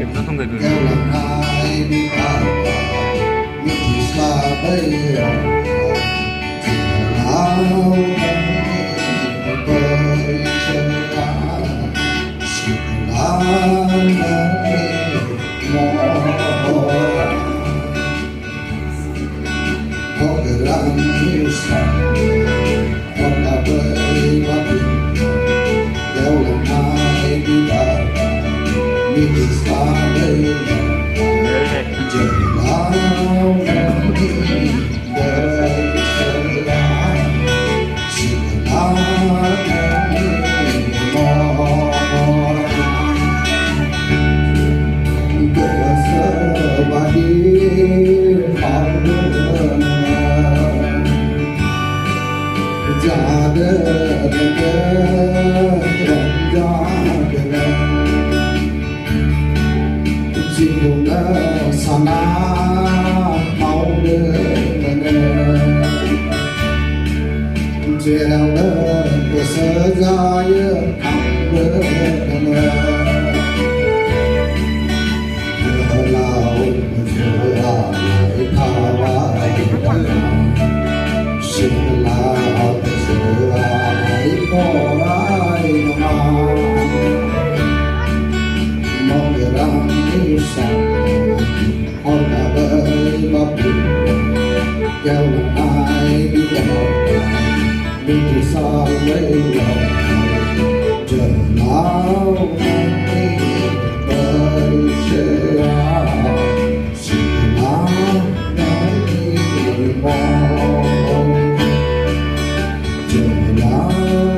Kita tunggu dulu. Sana mau đến treo đỡ của sơ dài thẳng đỡ giờ lao giờ lại tha vai xin lao giờ lại có ai mà mong người đang đi sang con đã đợi bắp kéo lòng ai đi vào đi từ xa lấy lòng chờ nào đi đời sẽ xin nào nói mong chờ nào